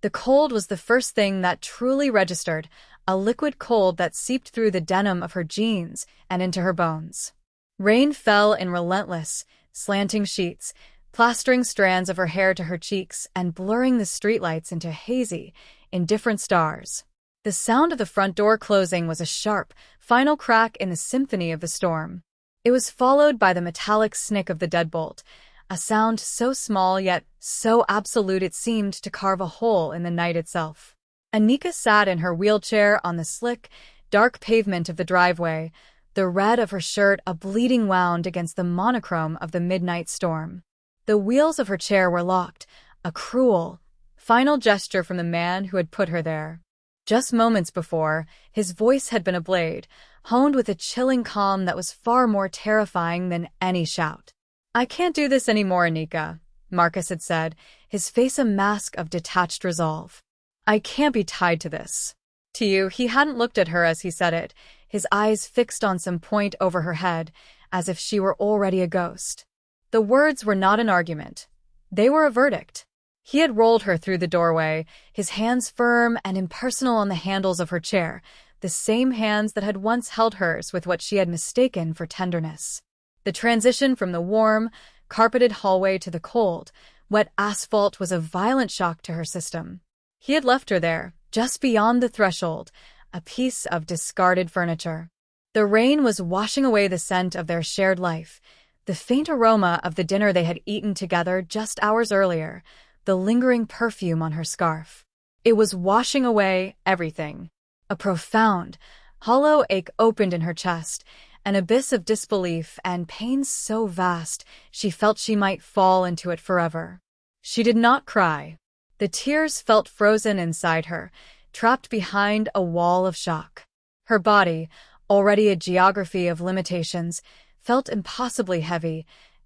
The cold was the first thing that truly registered, a liquid cold that seeped through the denim of her jeans and into her bones. Rain fell in relentless, slanting sheets, plastering strands of her hair to her cheeks and blurring the streetlights into hazy, indifferent stars. The sound of the front door closing was a sharp, final crack in the symphony of the storm. It was followed by the metallic snick of the deadbolt, a sound so small yet so absolute it seemed to carve a hole in the night itself. Anika sat in her wheelchair on the slick, dark pavement of the driveway, the red of her shirt a bleeding wound against the monochrome of the midnight storm. The wheels of her chair were locked, a cruel, final gesture from the man who had put her there. Just moments before, his voice had been a blade, honed with a chilling calm that was far more terrifying than any shout. "I can't do this anymore, Anika," Marcus had said, his face a mask of detached resolve. "I can't be tied to this." To you, he hadn't looked at her as he said it, his eyes fixed on some point over her head, as if she were already a ghost. The words were not an argument. They were a verdict. He had rolled her through the doorway, his hands firm and impersonal on the handles of her chair, the same hands that had once held hers with what she had mistaken for tenderness. The transition from the warm, carpeted hallway to the cold, wet asphalt was a violent shock to her system. He had left her there, just beyond the threshold, a piece of discarded furniture. The rain was washing away the scent of their shared life, the faint aroma of the dinner they had eaten together just hours earlier, the lingering perfume on her scarf. It was washing away everything. A profound, hollow ache opened in her chest, an abyss of disbelief and pain so vast she felt she might fall into it forever. She did not cry. The tears felt frozen inside her, trapped behind a wall of shock. Her body, already a geography of limitations, felt impossibly heavy,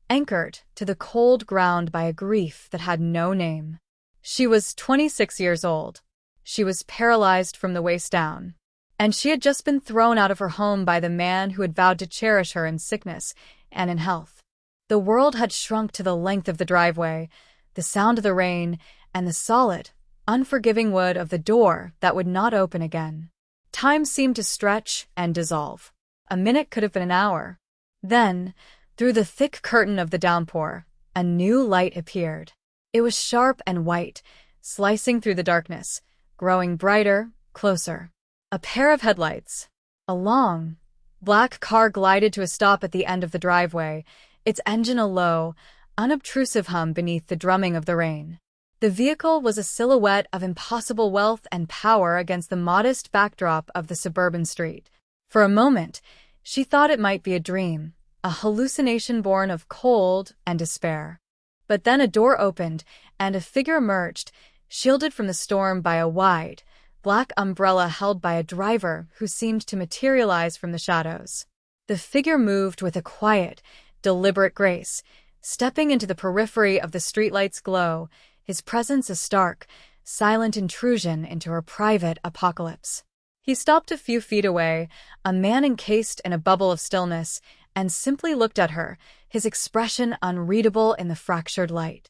anchored to the cold ground by a grief that had no name. She was 26 years old. She was paralyzed from the waist down. And she had just been thrown out of her home by the man who had vowed to cherish her in sickness and in health. The world had shrunk to the length of the driveway, the sound of the rain, and the solid, unforgiving wood of the door that would not open again. Time seemed to stretch and dissolve. A minute could have been an hour. Then, through the thick curtain of the downpour, a new light appeared. It was sharp and white, slicing through the darkness, growing brighter, closer. A pair of headlights. A long, black car glided to a stop at the end of the driveway, its engine a low, unobtrusive hum beneath the drumming of the rain. The vehicle was a silhouette of impossible wealth and power against the modest backdrop of the suburban street. For a moment, she thought it might be a dream, a hallucination born of cold and despair. But then a door opened, and a figure emerged, shielded from the storm by a wide, black umbrella held by a driver who seemed to materialize from the shadows. The figure moved with a quiet, deliberate grace, stepping into the periphery of the streetlight's glow, his presence a stark, silent intrusion into her private apocalypse. He stopped a few feet away, a man encased in a bubble of stillness, and simply looked at her, his expression unreadable in the fractured light.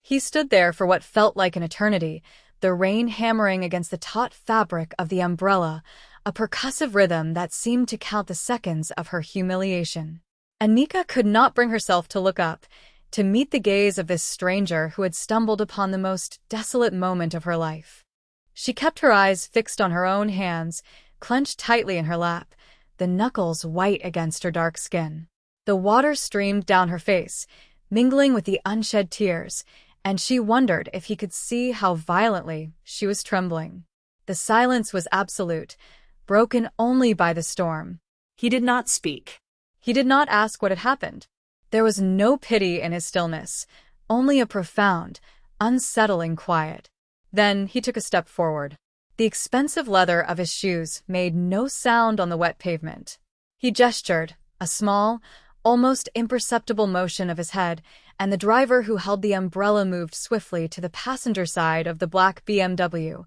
He stood there for what felt like an eternity, the rain hammering against the taut fabric of the umbrella, a percussive rhythm that seemed to count the seconds of her humiliation. Anika could not bring herself to look up, to meet the gaze of this stranger who had stumbled upon the most desolate moment of her life. She kept her eyes fixed on her own hands, clenched tightly in her lap, the knuckles white against her dark skin. The water streamed down her face, mingling with the unshed tears, and she wondered if he could see how violently she was trembling. The silence was absolute, broken only by the storm. He did not speak. He did not ask what had happened. There was no pity in his stillness, only a profound, unsettling quiet. Then he took a step forward. The expensive leather of his shoes made no sound on the wet pavement. He gestured, a small, almost imperceptible motion of his head, and the driver who held the umbrella moved swiftly to the passenger side of the black BMW,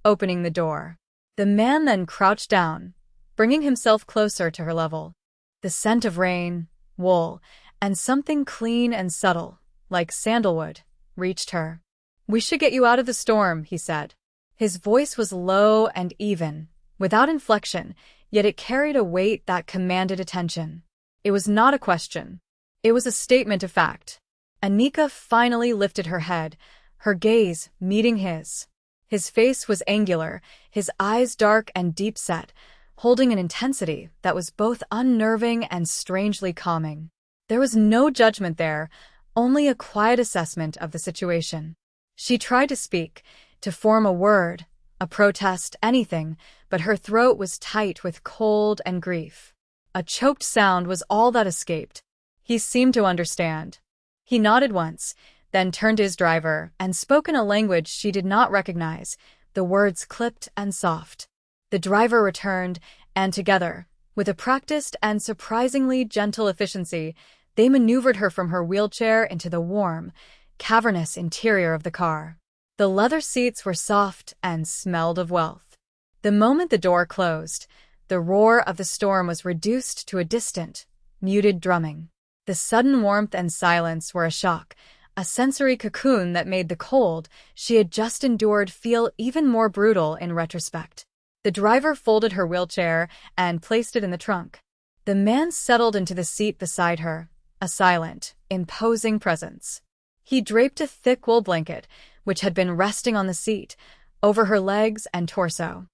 opening the door. The man then crouched down, bringing himself closer to her level. The scent of rain, wool, and something clean and subtle, like sandalwood, reached her. "We should get you out of the storm," he said. His voice was low and even, without inflection, yet it carried a weight that commanded attention. It was not a question. It was a statement of fact. Anika finally lifted her head, her gaze meeting his. His face was angular, his eyes dark and deep-set, holding an intensity that was both unnerving and strangely calming. There was no judgment there, only a quiet assessment of the situation. She tried to speak, to form a word, a protest, anything, but her throat was tight with cold and grief. A choked sound was all that escaped. He seemed to understand. He nodded once, then turned to his driver and spoke in a language she did not recognize, the words clipped and soft. The driver returned, and together, with a practiced and surprisingly gentle efficiency, they maneuvered her from her wheelchair into the warm, cavernous interior of the car. The leather seats were soft and smelled of wealth. The moment the door closed, the roar of the storm was reduced to a distant, muted drumming. The sudden warmth and silence were a shock, a sensory cocoon that made the cold she had just endured feel even more brutal in retrospect. The driver folded her wheelchair and placed it in the trunk. The man settled into the seat beside her, a silent, imposing presence. He draped a thick wool blanket, which had been resting on the seat, over her legs and torso.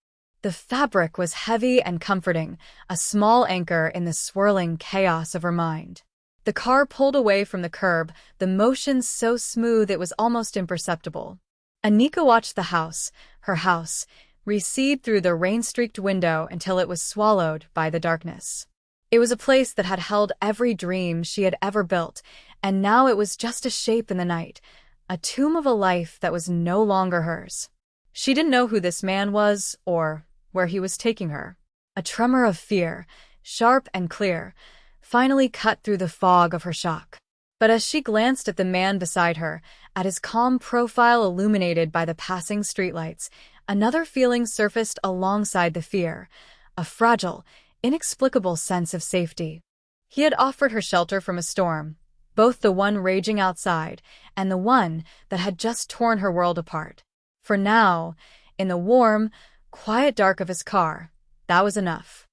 The fabric was heavy and comforting, a small anchor in the swirling chaos of her mind. The car pulled away from the curb, the motion so smooth it was almost imperceptible. Anika watched the house, her house, recede through the rain-streaked window until it was swallowed by the darkness. It was a place that had held every dream she had ever built, and now it was just a shape in the night, a tomb of a life that was no longer hers. She didn't know who this man was or where he was taking her. A tremor of fear, sharp and clear, finally cut through the fog of her shock. But as she glanced at the man beside her, at his calm profile illuminated by the passing streetlights, another feeling surfaced alongside the fear, a fragile, inexplicable sense of safety. He had offered her shelter from a storm, both the one raging outside and the one that had just torn her world apart. For now, in the warm, quiet dark of his car, that was enough.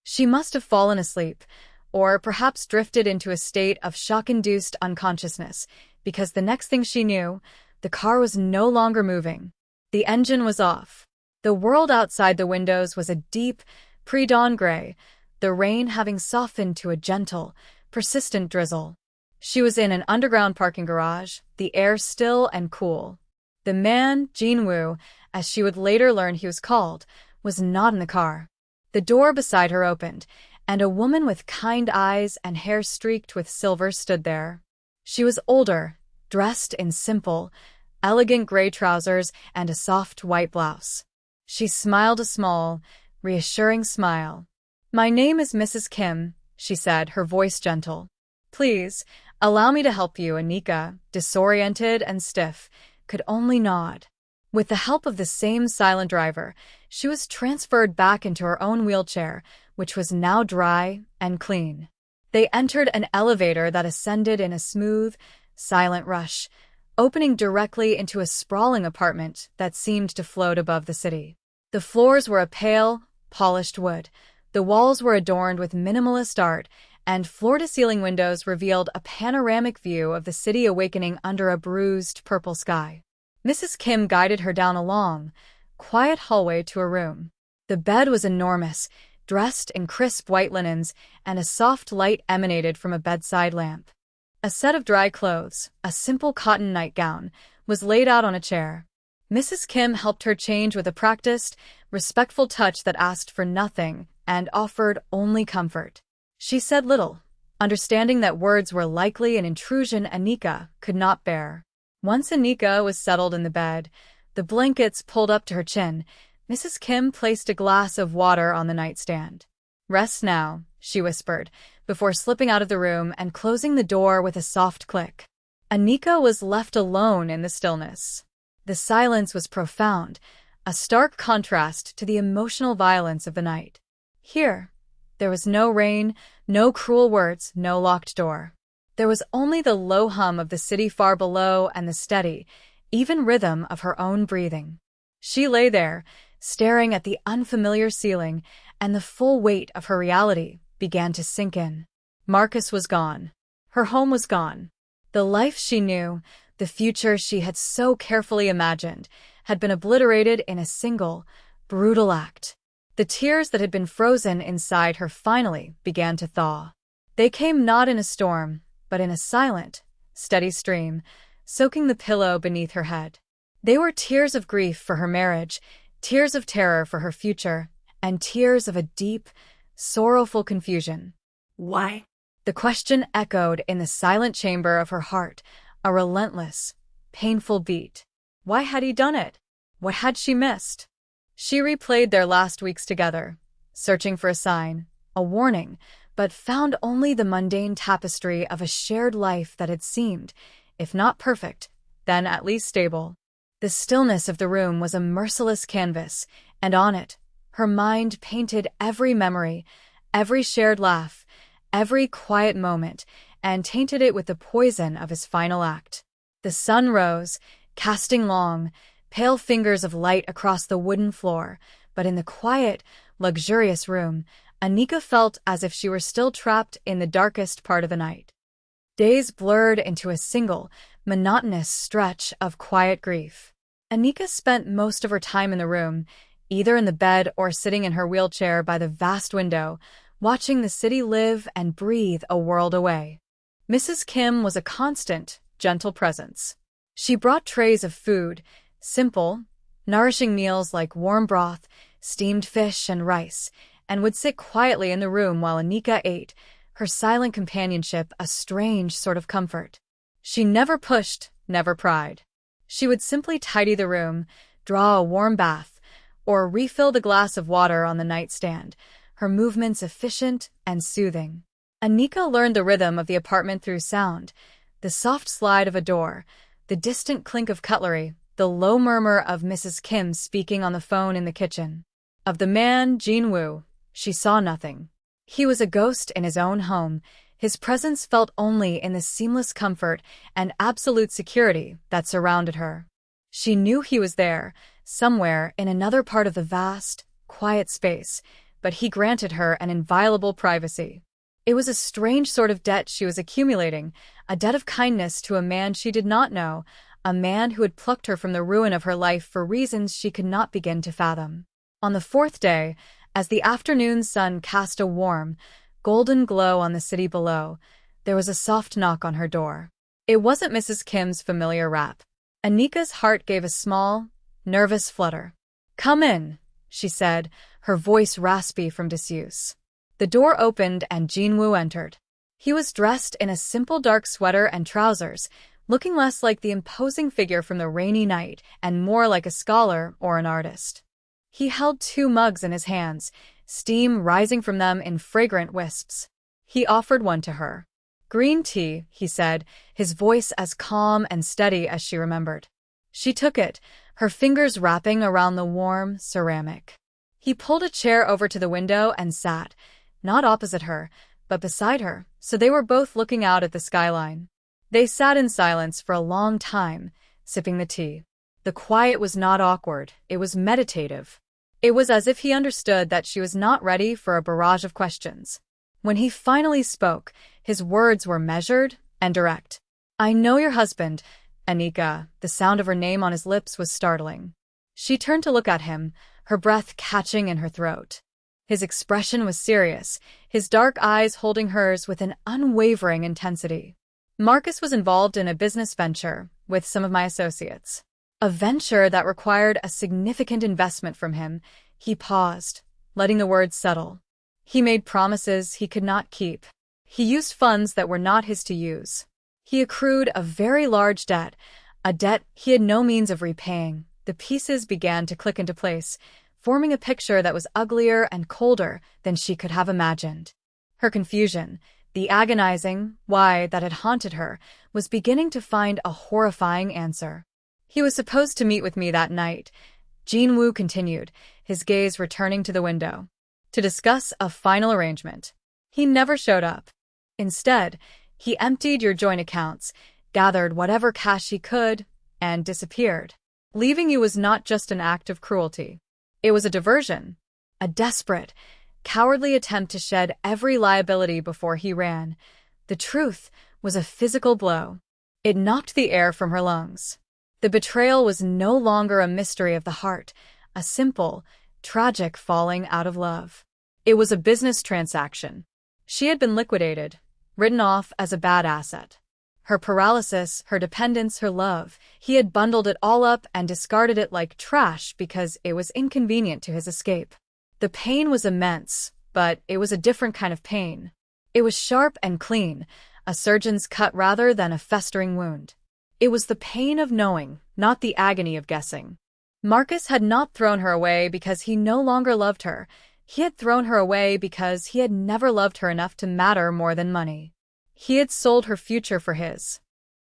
She must have fallen asleep, or perhaps drifted into a state of shock-induced unconsciousness, because the next thing she knew, the car was no longer moving. The engine was off. The world outside the windows was a deep, pre-dawn gray, the rain having softened to a gentle, persistent drizzle. She was in an underground parking garage, the air still and cool. The man, Jin-woo, as she would later learn he was called, was not in the car. The door beside her opened, and a woman with kind eyes and hair streaked with silver stood there. She was older, dressed in simple, elegant gray trousers and a soft white blouse. She smiled a small, reassuring smile. "My name is Mrs. Kim," she said, her voice gentle. "Please, allow me to help you." Anika, disoriented and stiff, could only nod. With the help of the same silent driver, she was transferred back into her own wheelchair, which was now dry and clean. They entered an elevator that ascended in a smooth, silent rush, opening directly into a sprawling apartment that seemed to float above the city. The floors were a pale, polished wood. The walls were adorned with minimalist art, and floor-to-ceiling windows revealed a panoramic view of the city awakening under a bruised purple sky. Mrs. Kim guided her down a long, quiet hallway to a room. The bed was enormous, dressed in crisp white linens, and a soft light emanated from a bedside lamp. A set of dry clothes, a simple cotton nightgown, was laid out on a chair. Mrs. Kim helped her change with a practiced, respectful touch that asked for nothing and offered only comfort. She said little, understanding that words were likely an intrusion Anika could not bear. Once Anika was settled in the bed, the blankets pulled up to her chin, Mrs. Kim placed a glass of water on the nightstand. "Rest now," she whispered, before slipping out of the room and closing the door with a soft click. Anika was left alone in the stillness. The silence was profound, a stark contrast to the emotional violence of the night. Here, there was no rain, no cruel words, no locked door. There was only the low hum of the city far below and the steady, even rhythm of her own breathing. She lay there, staring at the unfamiliar ceiling, and the full weight of her reality began to sink in. Marcus was gone. Her home was gone. The life she knew, the future she had so carefully imagined, had been obliterated in a single, brutal act. The tears that had been frozen inside her finally began to thaw. They came not in a storm, but in a silent, steady stream, soaking the pillow beneath her head. They were tears of grief for her marriage, tears of terror for her future, and tears of a deep, sorrowful confusion. Why? The question echoed in the silent chamber of her heart, a relentless, painful beat. Why had he done it? What had she missed? She replayed their last weeks together, searching for a sign, a warning, but found only the mundane tapestry of a shared life that had seemed, if not perfect, then at least stable. The stillness of the room was a merciless canvas, and on it, her mind painted every memory, every shared laugh, every quiet moment, and tainted it with the poison of his final act. The sun rose, casting long, pale fingers of light across the wooden floor, but in the quiet, luxurious room, Anika felt as if she were still trapped in the darkest part of the night. Days blurred into a single, monotonous stretch of quiet grief. Anika spent most of her time in the room, either in the bed or sitting in her wheelchair by the vast window, watching the city live and breathe a world away. Mrs. Kim was a constant, gentle presence. She brought trays of food, simple, nourishing meals like warm broth, steamed fish, and rice, and would sit quietly in the room while Anika ate, her silent companionship a strange sort of comfort. She never pushed, never pried. She would simply tidy the room, draw a warm bath, or refill the glass of water on the nightstand, her movements efficient and soothing. Anika learned the rhythm of the apartment through sound, the soft slide of a door, the distant clink of cutlery, the low murmur of Mrs. Kim speaking on the phone in the kitchen. Of the man, Jin-woo, she saw nothing. He was a ghost in his own home, his presence felt only in the seamless comfort and absolute security that surrounded her. She knew he was there, somewhere in another part of the vast, quiet space, but he granted her an inviolable privacy. It was a strange sort of debt she was accumulating, a debt of kindness to a man she did not know, a man who had plucked her from the ruin of her life for reasons she could not begin to fathom. On the fourth day, as the afternoon sun cast a warm, golden glow on the city below, there was a soft knock on her door. It wasn't Mrs. Kim's familiar rap. Anika's heart gave a small, nervous flutter. "Come in," she said, her voice raspy from disuse. The door opened and Jin-woo entered. He was dressed in a simple dark sweater and trousers, looking less like the imposing figure from the rainy night and more like a scholar or an artist. He held 2 mugs in his hands, steam rising from them in fragrant wisps. He offered one to her. "Green tea," he said, his voice as calm and steady as she remembered. She took it, her fingers wrapping around the warm ceramic. He pulled a chair over to the window and sat, not opposite her, but beside her, so they were both looking out at the skyline. They sat in silence for a long time, sipping the tea. The quiet was not awkward, it was meditative. It was as if he understood that she was not ready for a barrage of questions. When he finally spoke, his words were measured and direct. "I know your husband, Anika." The sound of her name on his lips was startling. She turned to look at him, her breath catching in her throat. His expression was serious, his dark eyes holding hers with an unwavering intensity. "Marcus was involved in a business venture with some of my associates. A venture that required a significant investment from him." He paused, letting the words settle. "He made promises he could not keep. He used funds that were not his to use. He accrued a very large debt, a debt he had no means of repaying." The pieces began to click into place, forming a picture that was uglier and colder than she could have imagined. Her confusion, the agonizing why that had haunted her, was beginning to find a horrifying answer. "He was supposed to meet with me that night," Jin-woo continued, his gaze returning to the window, "to discuss a final arrangement. He never showed up. Instead, he emptied your joint accounts, gathered whatever cash he could, and disappeared. Leaving you was not just an act of cruelty. It was a diversion, a desperate, cowardly attempt to shed every liability before he ran. The truth was a physical blow. It knocked the air from her lungs. The betrayal was no longer a mystery of the heart, a simple, tragic falling out of love. It was a business transaction. She had been liquidated, written off as a bad asset. Her paralysis, her dependence, her love, he had bundled it all up and discarded it like trash because it was inconvenient to his escape. The pain was immense, but it was a different kind of pain. It was sharp and clean, a surgeon's cut rather than a festering wound. It was the pain of knowing, not the agony of guessing. Marcus had not thrown her away because he no longer loved her. He had thrown her away because he had never loved her enough to matter more than money. He had sold her future for his.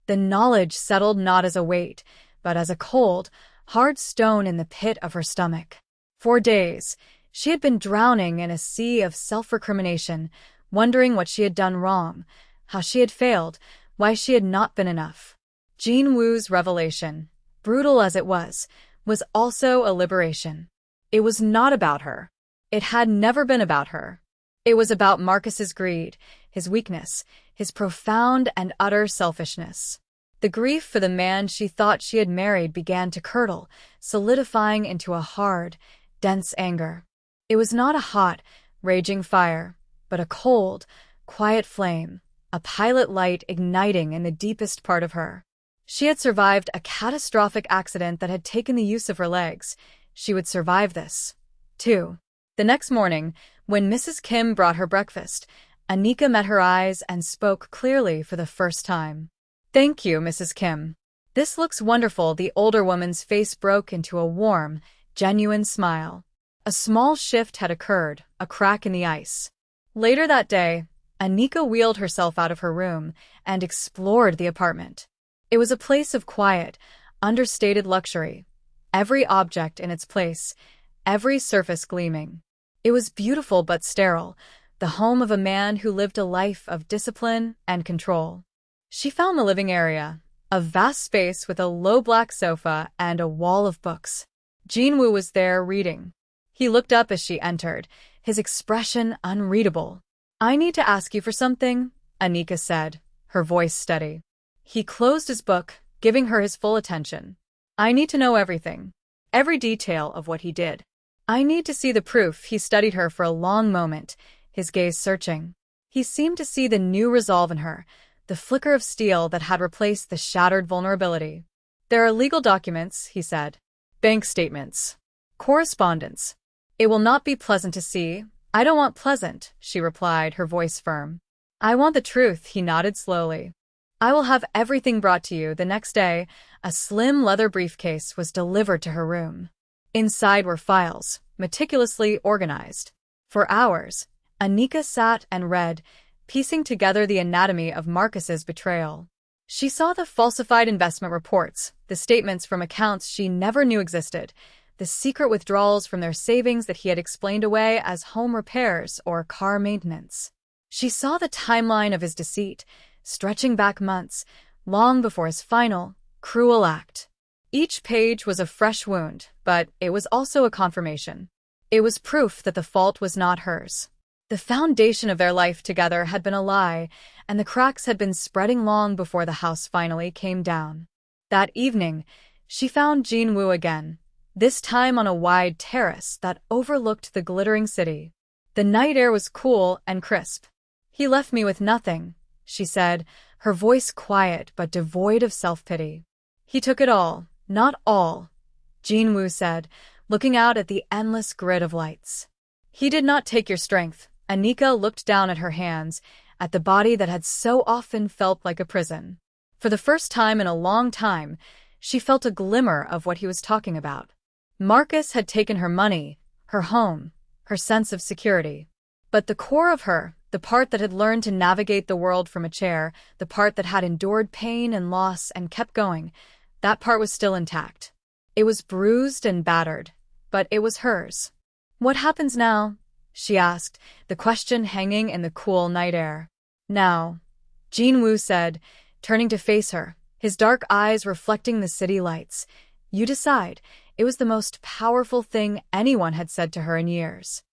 The knowledge settled not as a weight, but as a cold, hard stone in the pit of her stomach. For days, she had been drowning in a sea of self-recrimination, wondering what she had done wrong, how she had failed, why she had not been enough. Jin Woo's revelation, brutal as it was also a liberation. It was not about her. It had never been about her. It was about Marcus's greed, his weakness, his profound and utter selfishness. The grief for the man she thought she had married began to curdle, solidifying into a hard, dense anger. It was not a hot, raging fire, but a cold, quiet flame, a pilot light igniting in the deepest part of her. She had survived a catastrophic accident that had taken the use of her legs. She would survive this, too. The next morning, when Mrs. Kim brought her breakfast, Anika met her eyes and spoke clearly for the first time. "Thank you, Mrs. Kim. This looks wonderful." The older woman's face broke into a warm, genuine smile. A small shift had occurred, a crack in the ice. Later that day, Anika wheeled herself out of her room and explored the apartment. It was a place of quiet, understated luxury, every object in its place, every surface gleaming. It was beautiful but sterile, the home of a man who lived a life of discipline and control. She found the living area, a vast space with a low black sofa and a wall of books. Jinwoo was there reading. He looked up as she entered, his expression unreadable. "I need to ask you for something," Anika said, her voice steady. He closed his book, giving her his full attention. "I need to know everything, every detail of what he did. I need to see the proof." He studied her for a long moment, his gaze searching. He seemed to see the new resolve in her, the flicker of steel that had replaced the shattered vulnerability. "There are legal documents," he said. "Bank statements. Correspondence. It will not be pleasant to see." "I don't want pleasant," she replied, her voice firm. "I want the truth." He nodded slowly. "I will have everything brought to you." The next day, a slim leather briefcase was delivered to her room. Inside were files, meticulously organized. For hours, Anika sat and read, piecing together the anatomy of Marcus's betrayal. She saw the falsified investment reports, the statements from accounts she never knew existed, the secret withdrawals from their savings that he had explained away as home repairs or car maintenance. She saw the timeline of his deceit, stretching back months, long before his final, cruel act. Each page was a fresh wound, but it was also a confirmation. It was proof that the fault was not hers. The foundation of their life together had been a lie, and the cracks had been spreading long before the house finally came down. That evening, she found Jinwoo again, this time on a wide terrace that overlooked the glittering city. The night air was cool and crisp. "He left me with nothing," she said, her voice quiet but devoid of self-pity. "He took it all, not all," Jinwoo said, looking out at the endless grid of lights. "He did not take your strength." Anika looked down at her hands, at the body that had so often felt like a prison. For the first time in a long time, she felt a glimmer of what he was talking about. Marcus had taken her money, her home, her sense of security. But the core of her, the part that had learned to navigate the world from a chair, the part that had endured pain and loss and kept going, that part was still intact. It was bruised and battered, but it was hers. "What happens now?" she asked, the question hanging in the cool night air. "Now," Jinwoo said, turning to face her, his dark eyes reflecting the city lights. You decide. It was the most powerful thing anyone had said to her in years.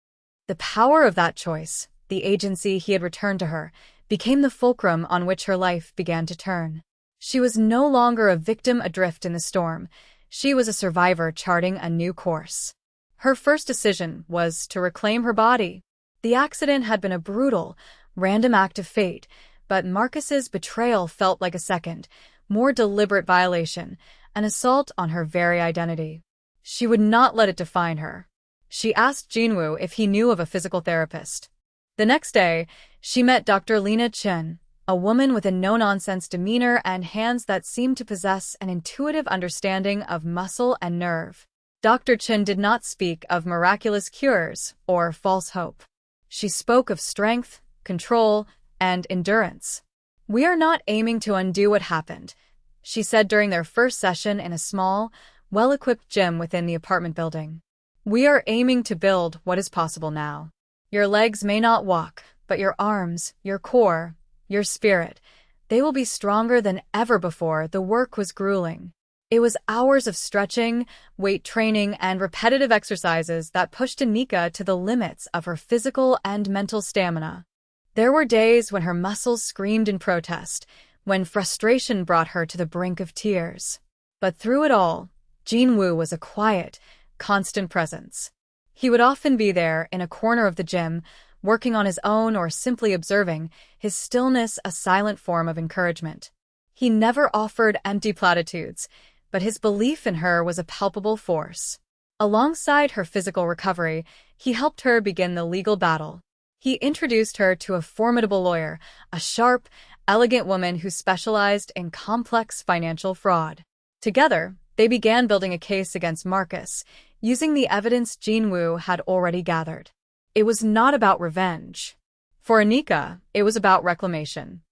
The power of that choice, the agency he had returned to her, became the fulcrum on which her life began to turn. She was no longer a victim adrift in the storm. She was a survivor charting a new course. Her first decision was to reclaim her body. The accident had been a brutal, random act of fate, but Marcus's betrayal felt like a second, more deliberate violation, an assault on her very identity. She would not let it define her. She asked Jinwoo if he knew of a physical therapist. The next day, she met Dr. Lena Chen, a woman with a no-nonsense demeanor and hands that seemed to possess an intuitive understanding of muscle and nerve. Dr. Chen did not speak of miraculous cures or false hope. She spoke of strength, control, and endurance. "We are not aiming to undo what happened," she said during their first session in a small, well-equipped gym within the apartment building. "We are aiming to build what is possible now. Your legs may not walk, but your arms, your core, your spirit, they will be stronger than ever before." The work was grueling. It was hours of stretching, weight training, and repetitive exercises that pushed Anika to the limits of her physical and mental stamina. There were days when her muscles screamed in protest, when frustration brought her to the brink of tears. But through it all, Jinwoo was a quiet, constant presence. He would often be there in a corner of the gym, working on his own or simply observing, his stillness a silent form of encouragement. He never offered empty platitudes, but his belief in her was a palpable force. Alongside her physical recovery, he helped her begin the legal battle. He introduced her to a formidable lawyer, a sharp, elegant woman who specialized in complex financial fraud. Together, they began building a case against Marcus, using the evidence Jinwoo had already gathered. It was not about revenge. For Anika, it was about reclamation.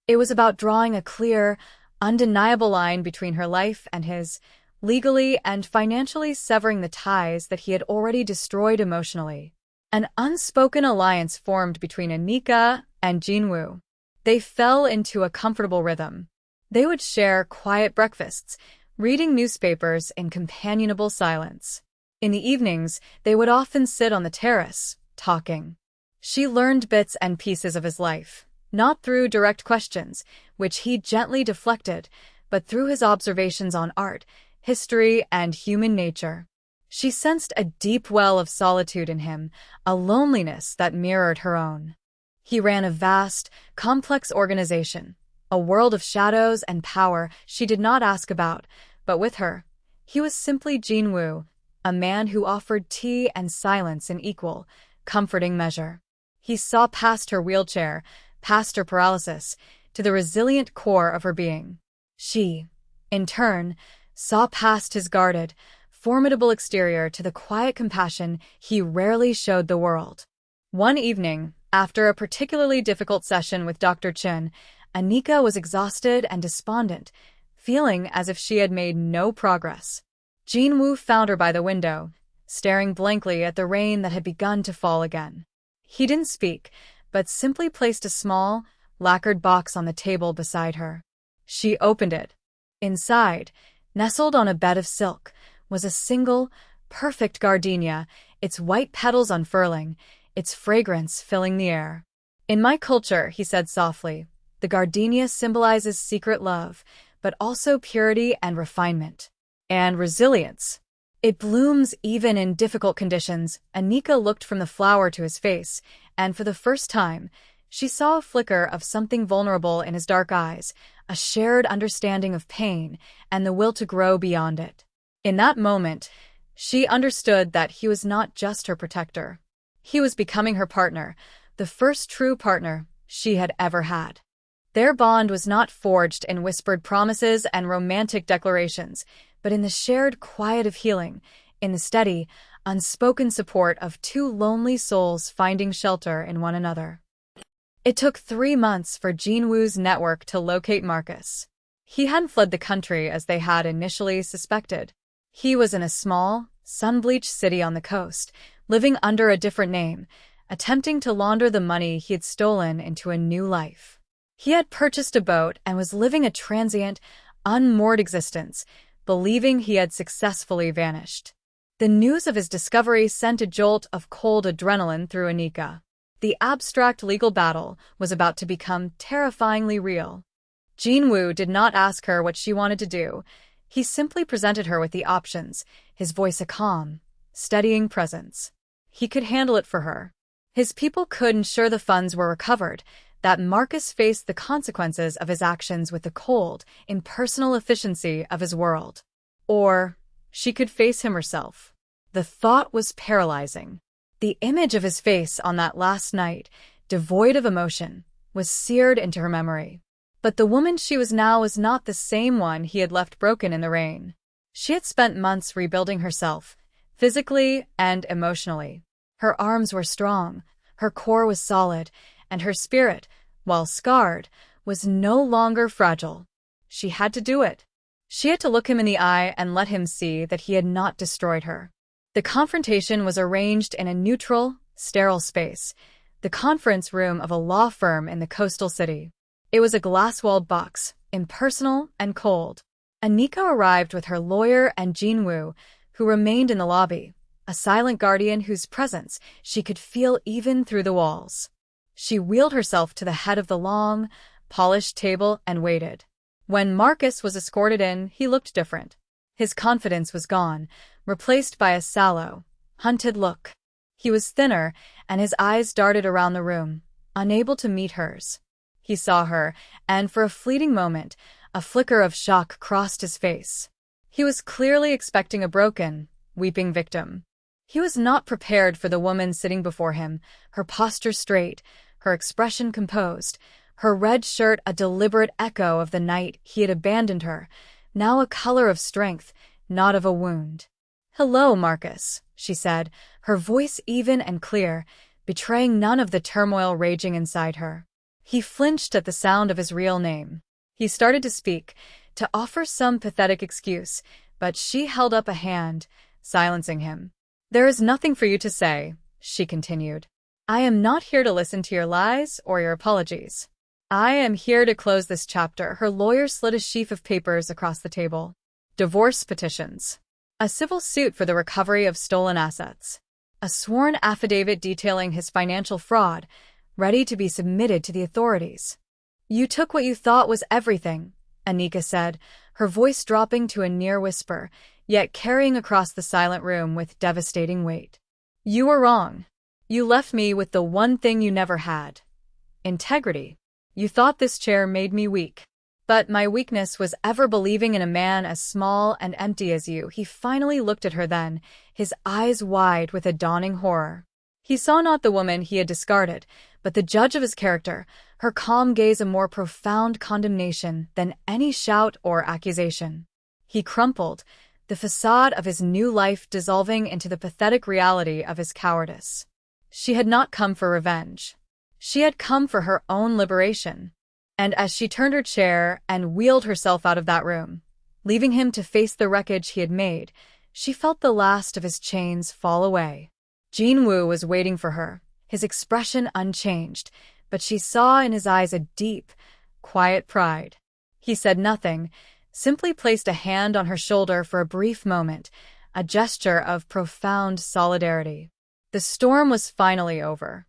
It was about drawing a clear, undeniable line between her life and his, legally and financially severing the ties that he had already destroyed emotionally. An unspoken alliance formed between Anika and Jinwoo. They fell into a comfortable rhythm. They would share quiet breakfasts, reading newspapers in companionable silence. In the evenings, they would often sit on the terrace, talking. She learned bits and pieces of his life, not through direct questions, which he gently deflected, but through his observations on art, history, and human nature. She sensed a deep well of solitude in him, a loneliness that mirrored her own. He ran a vast, complex organization, a world of shadows and power she did not ask about, but with her, he was simply Jinwoo, a man who offered tea and silence in equal, comforting measure. He saw past her wheelchair, past her paralysis, to the resilient core of her being. She, in turn, saw past his guarded, formidable exterior to the quiet compassion he rarely showed the world. One evening, after a particularly difficult session with Dr. Chen, Anika was exhausted and despondent, feeling as if she had made no progress. Jinwoo found her by the window, staring blankly at the rain that had begun to fall again. He didn't speak, but simply placed a small, lacquered box on the table beside her. She opened it. Inside, nestled on a bed of silk, was a single, perfect gardenia, its white petals unfurling, its fragrance filling the air. "In my culture," he said softly, "the gardenia symbolizes secret love, but also purity and refinement. And resilience. It blooms even in difficult conditions." Anika looked from the flower to his face, and for the first time, she saw a flicker of something vulnerable in his dark eyes, a shared understanding of pain and the will to grow beyond it. In that moment, she understood that he was not just her protector. He was becoming her partner, the first true partner she had ever had. Their bond was not forged in whispered promises and romantic declarations, but in the shared quiet of healing, in the steady, unspoken support of two lonely souls finding shelter in one another. It took 3 months for Jinwoo's network to locate Marcus. He hadn't fled the country as they had initially suspected. He was in a small, sun-bleached city on the coast, living under a different name, attempting to launder the money he had stolen into a new life. He had purchased a boat and was living a transient, unmoored existence, believing he had successfully vanished. The news of his discovery sent a jolt of cold adrenaline through Anika. The abstract legal battle was about to become terrifyingly real. Jinwoo did not ask her what she wanted to do. He simply presented her with the options, his voice a calm, steadying presence. He could handle it for her. His people could ensure the funds were recovered, that Marcus faced the consequences of his actions with the cold, impersonal efficiency of his world. Or she could face him herself. The thought was paralyzing. The image of his face on that last night, devoid of emotion, was seared into her memory. But the woman she was now was not the same one he had left broken in the rain. She had spent months rebuilding herself, physically and emotionally. Her arms were strong, her core was solid, and her spirit, while scarred, was no longer fragile. She had to do it. She had to look him in the eye and let him see that he had not destroyed her. The confrontation was arranged in a neutral, sterile space, the conference room of a law firm in the coastal city. It was a glass-walled box, impersonal and cold. Anika arrived with her lawyer and Jinwoo, who remained in the lobby, a silent guardian whose presence she could feel even through the walls. She wheeled herself to the head of the long, polished table and waited. When Marcus was escorted in, he looked different. His confidence was gone, replaced by a sallow, hunted look. He was thinner, and his eyes darted around the room, unable to meet hers. He saw her, and for a fleeting moment, a flicker of shock crossed his face. He was clearly expecting a broken, weeping victim. He was not prepared for the woman sitting before him, her posture straight, her expression composed, her red shirt a deliberate echo of the night he had abandoned her, now a color of strength, not of a wound. "Hello, Marcus," she said, her voice even and clear, betraying none of the turmoil raging inside her. He flinched at the sound of his real name. He started to speak, to offer some pathetic excuse, but she held up a hand, silencing him. "There is nothing for you to say," she continued. "I am not here to listen to your lies or your apologies. I am here to close this chapter." Her lawyer slid a sheaf of papers across the table. Divorce petitions. A civil suit for the recovery of stolen assets. A sworn affidavit detailing his financial fraud, ready to be submitted to the authorities. "You took what you thought was everything," Anika said, her voice dropping to a near whisper, yet carrying across the silent room with devastating weight. "You were wrong. You left me with the one thing you never had. Integrity. You thought this chair made me weak. But my weakness was ever believing in a man as small and empty as you." He finally looked at her then, his eyes wide with a dawning horror. He saw not the woman he had discarded, but the judge of his character, her calm gaze a more profound condemnation than any shout or accusation. He crumpled, the facade of his new life dissolving into the pathetic reality of his cowardice. She had not come for revenge. She had come for her own liberation. And as she turned her chair and wheeled herself out of that room, leaving him to face the wreckage he had made, she felt the last of his chains fall away. Jinwoo was waiting for her, his expression unchanged, but she saw in his eyes a deep, quiet pride. He said nothing, simply placed a hand on her shoulder for a brief moment, a gesture of profound solidarity. The storm was finally over.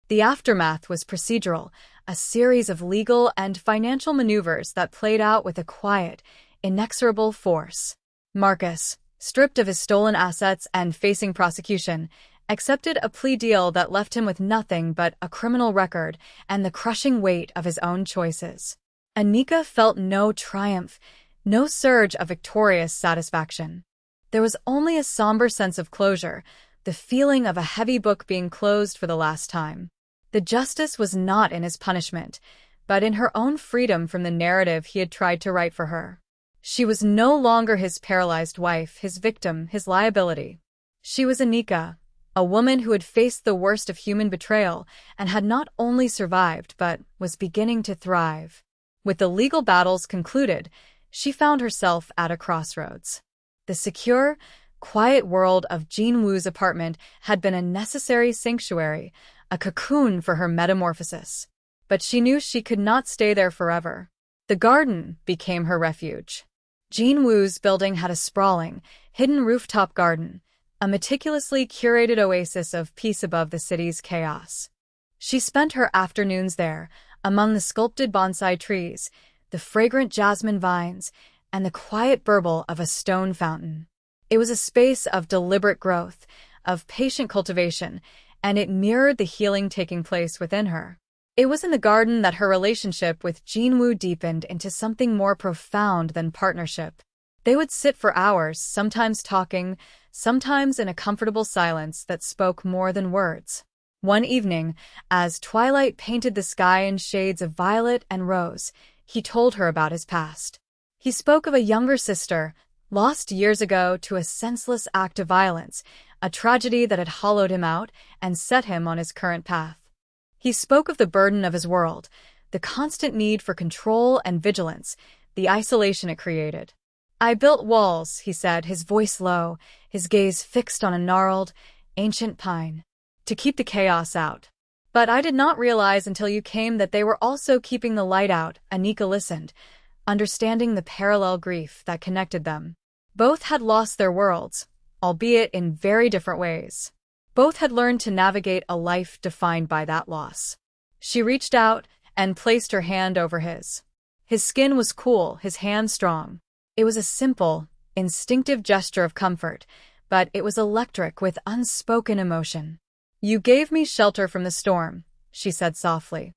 The aftermath was procedural, a series of legal and financial maneuvers that played out with a quiet, inexorable force. Marcus, stripped of his stolen assets and facing prosecution, accepted a plea deal that left him with nothing but a criminal record and the crushing weight of his own choices. Anika felt no triumph, no surge of victorious satisfaction. There was only a somber sense of closure, the feeling of a heavy book being closed for the last time. The justice was not in his punishment, but in her own freedom from the narrative he had tried to write for her. She was no longer his paralyzed wife, his victim, his liability. She was Anika, a woman who had faced the worst of human betrayal and had not only survived but was beginning to thrive. With the legal battles concluded, she found herself at a crossroads. The secure, quiet world of Jinwoo's apartment had been a necessary sanctuary, a cocoon for her metamorphosis. But she knew she could not stay there forever. The garden became her refuge. Jinwoo's building had a sprawling, hidden rooftop garden, a meticulously curated oasis of peace above the city's chaos. She spent her afternoons there, among the sculpted bonsai trees, the fragrant jasmine vines, and the quiet burble of a stone fountain. It was a space of deliberate growth, of patient cultivation, and it mirrored the healing taking place within her. It was in the garden that her relationship with Jinwoo deepened into something more profound than partnership. They would sit for hours, sometimes talking, sometimes in a comfortable silence that spoke more than words. One evening, as twilight painted the sky in shades of violet and rose, he told her about his past. He spoke of a younger sister, lost years ago to a senseless act of violence, a tragedy that had hollowed him out and set him on his current path. He spoke of the burden of his world, the constant need for control and vigilance, the isolation it created. "I built walls," he said, his voice low, his gaze fixed on a gnarled, ancient pine, "to keep the chaos out. But I did not realize until you came that they were also keeping the light out." Anika listened, understanding the parallel grief that connected them. Both had lost their worlds, albeit in very different ways. Both had learned to navigate a life defined by that loss. She reached out and placed her hand over his. His skin was cool, his hand strong. It was a simple, instinctive gesture of comfort, but it was electric with unspoken emotion. "You gave me shelter from the storm," she said softly.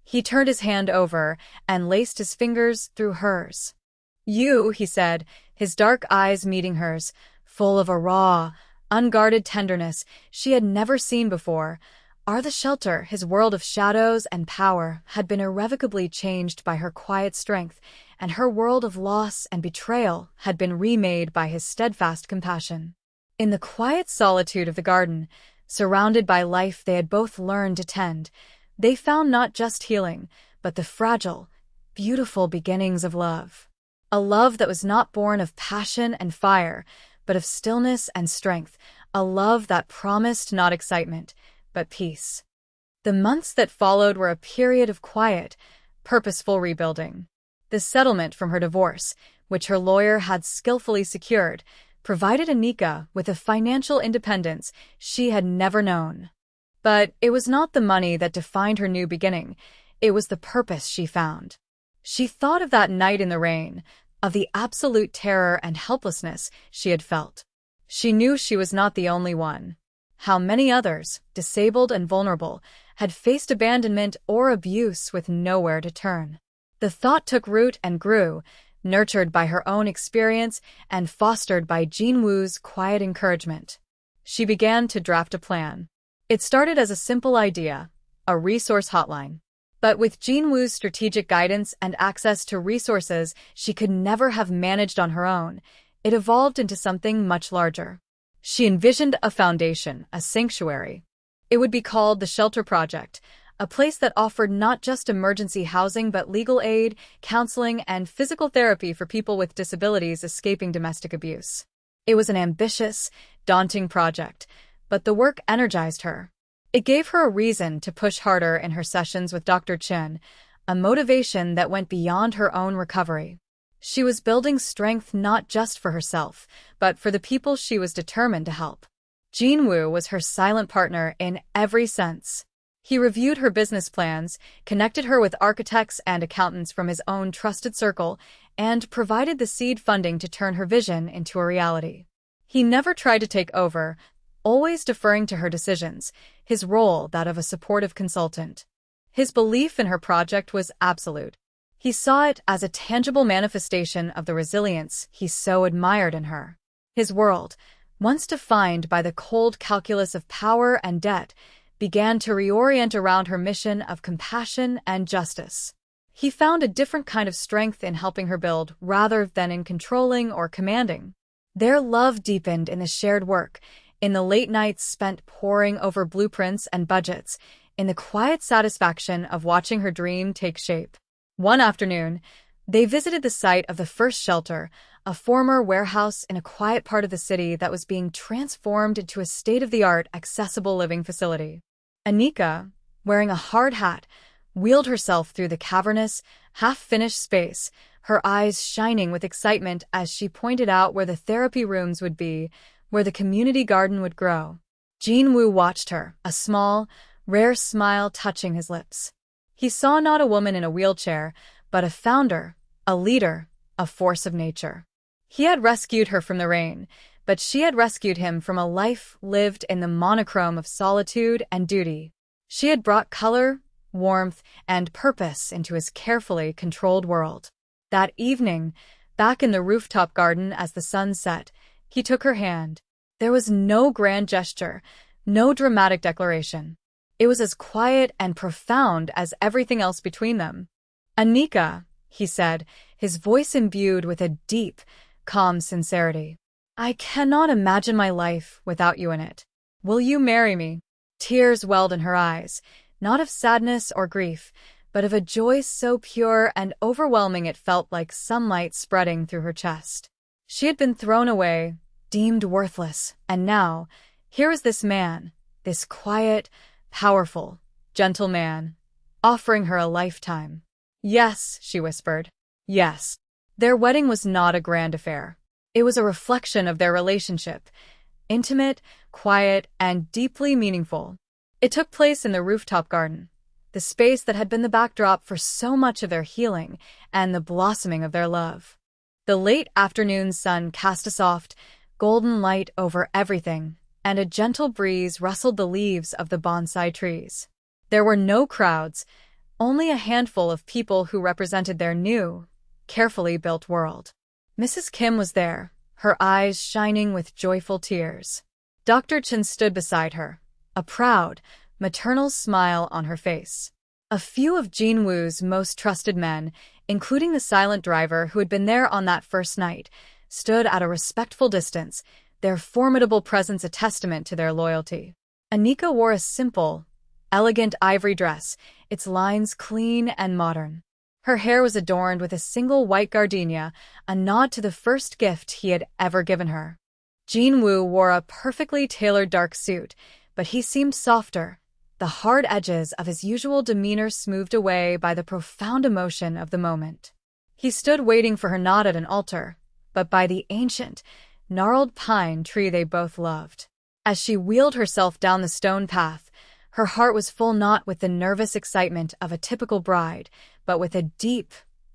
He turned his hand over and laced his fingers through hers. "You," he said, his dark eyes meeting hers, full of a raw, unguarded tenderness she had never seen before, "are the shelter." His world of shadows and power had been irrevocably changed by her quiet strength, and her world of loss and betrayal had been remade by his steadfast compassion. In the quiet solitude of the garden, surrounded by life they had both learned to tend, they found not just healing, but the fragile, beautiful beginnings of love. A love that was not born of passion and fire, but of stillness and strength, a love that promised not excitement, but peace. The months that followed were a period of quiet, purposeful rebuilding. The settlement from her divorce, which her lawyer had skillfully secured, provided Anika with a financial independence she had never known. But it was not the money that defined her new beginning, it was the purpose she found. She thought of that night in the rain, of the absolute terror and helplessness she had felt. She knew she was not the only one. How many others, disabled and vulnerable, had faced abandonment or abuse with nowhere to turn. The thought took root and grew, nurtured by her own experience and fostered by Jinwoo's quiet encouragement. She began to draft a plan. It started as a simple idea, a resource hotline. But with Jinwoo's strategic guidance and access to resources she could never have managed on her own, it evolved into something much larger. She envisioned a foundation, a sanctuary. It would be called the Shelter Project, a place that offered not just emergency housing but legal aid, counseling, and physical therapy for people with disabilities escaping domestic abuse. It was an ambitious, daunting project, but the work energized her. It gave her a reason to push harder in her sessions with Dr. Chen, a motivation that went beyond her own recovery. She was building strength not just for herself, but for the people she was determined to help. Jinwoo was her silent partner in every sense. He reviewed her business plans, connected her with architects and accountants from his own trusted circle, and provided the seed funding to turn her vision into a reality. He never tried to take over, always deferring to her decisions, his role that of a supportive consultant. His belief in her project was absolute. He saw it as a tangible manifestation of the resilience he so admired in her. His world, once defined by the cold calculus of power and debt, began to reorient around her mission of compassion and justice. He found a different kind of strength in helping her build rather than in controlling or commanding. Their love deepened in the shared work, in the late nights spent poring over blueprints and budgets, in the quiet satisfaction of watching her dream take shape. One afternoon, they visited the site of the first shelter, a former warehouse in a quiet part of the city that was being transformed into a state-of-the-art, accessible living facility. Anika, wearing a hard hat, wheeled herself through the cavernous, half-finished space, her eyes shining with excitement as she pointed out where the therapy rooms would be, where the community garden would grow. Jin-woo watched her, a small, rare smile touching his lips. He saw not a woman in a wheelchair, but a founder, a leader, a force of nature. He had rescued her from the rain, but she had rescued him from a life lived in the monochrome of solitude and duty. She had brought color, warmth, and purpose into his carefully controlled world. That evening, back in the rooftop garden as the sun set, he took her hand. There was no grand gesture, no dramatic declaration. It was as quiet and profound as everything else between them. "Anika," he said, his voice imbued with a deep, calm sincerity. "I cannot imagine my life without you in it. Will you marry me?" Tears welled in her eyes, not of sadness or grief, but of a joy so pure and overwhelming it felt like sunlight spreading through her chest. She had been thrown away, deemed worthless, and now, here was this man, this quiet, powerful, gentle man, offering her a lifetime. "Yes," she whispered. "Yes." Their wedding was not a grand affair. It was a reflection of their relationship, intimate, quiet, and deeply meaningful. It took place in the rooftop garden, the space that had been the backdrop for so much of their healing and the blossoming of their love. The late afternoon sun cast a soft, golden light over everything, and a gentle breeze rustled the leaves of the bonsai trees. There were no crowds, only a handful of people who represented their new, carefully built world. Mrs. Kim was there, her eyes shining with joyful tears. Dr. Chen stood beside her, a proud, maternal smile on her face. A few of Jin-woo's most trusted men, including the silent driver who had been there on that first night, stood at a respectful distance, their formidable presence a testament to their loyalty. Anika wore a simple, elegant ivory dress, its lines clean and modern. Her hair was adorned with a single white gardenia, a nod to the first gift he had ever given her. Jin-woo wore a perfectly tailored dark suit, but he seemed softer, the hard edges of his usual demeanor smoothed away by the profound emotion of the moment. He stood waiting for her nod at an altar, but by the ancient, gnarled pine tree they both loved. As she wheeled herself down the stone path, her heart was full not with the nervous excitement of a typical bride, but with a deep,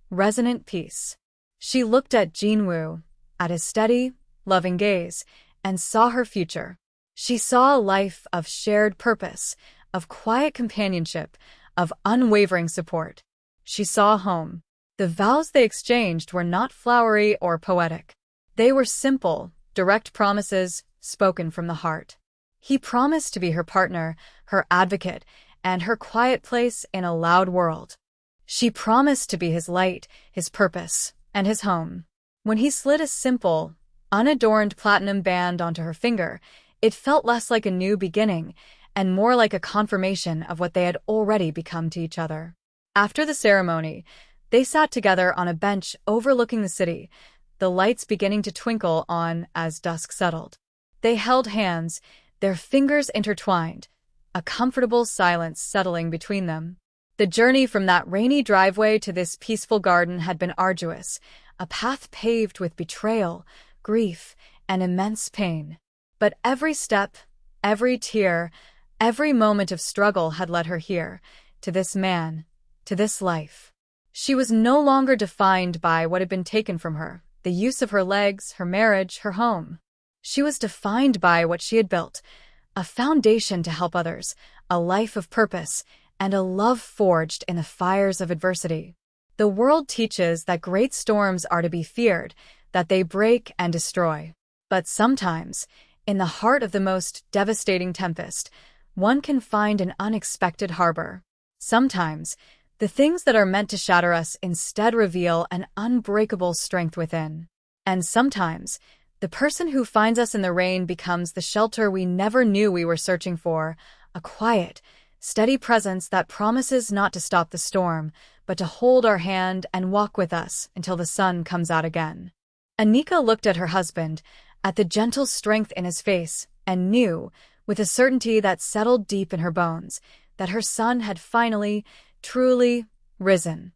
resonant peace. She looked at Jin-woo, at his steady, loving gaze, and saw her future. She saw a life of shared purpose, of quiet companionship, of unwavering support. She saw home. The vows they exchanged were not flowery or poetic. They were simple, direct promises spoken from the heart. He promised to be her partner, her advocate, and her quiet place in a loud world. She promised to be his light, his purpose, and his home. When he slid a simple, unadorned platinum band onto her finger, it felt less like a new beginning and more like a confirmation of what they had already become to each other. After the ceremony, they sat together on a bench overlooking the city, the lights beginning to twinkle on as dusk settled. They held hands, their fingers intertwined, a comfortable silence settling between them. The journey from that rainy driveway to this peaceful garden had been arduous, a path paved with betrayal, grief, and immense pain. But every step, every tear, every moment of struggle had led her here, to this man, to this life. She was no longer defined by what had been taken from her, the use of her legs, her marriage, her home. She was defined by what she had built, a foundation to help others, a life of purpose, and a love forged in the fires of adversity. The world teaches that great storms are to be feared, that they break and destroy. But sometimes, in the heart of the most devastating tempest, one can find an unexpected harbor. Sometimes, the things that are meant to shatter us instead reveal an unbreakable strength within. And sometimes, the person who finds us in the rain becomes the shelter we never knew we were searching for, a quiet, steady presence that promises not to stop the storm, but to hold our hand and walk with us until the sun comes out again. Anika looked at her husband, at the gentle strength in his face, and knew, with a certainty that settled deep in her bones, that her son had finally, truly risen.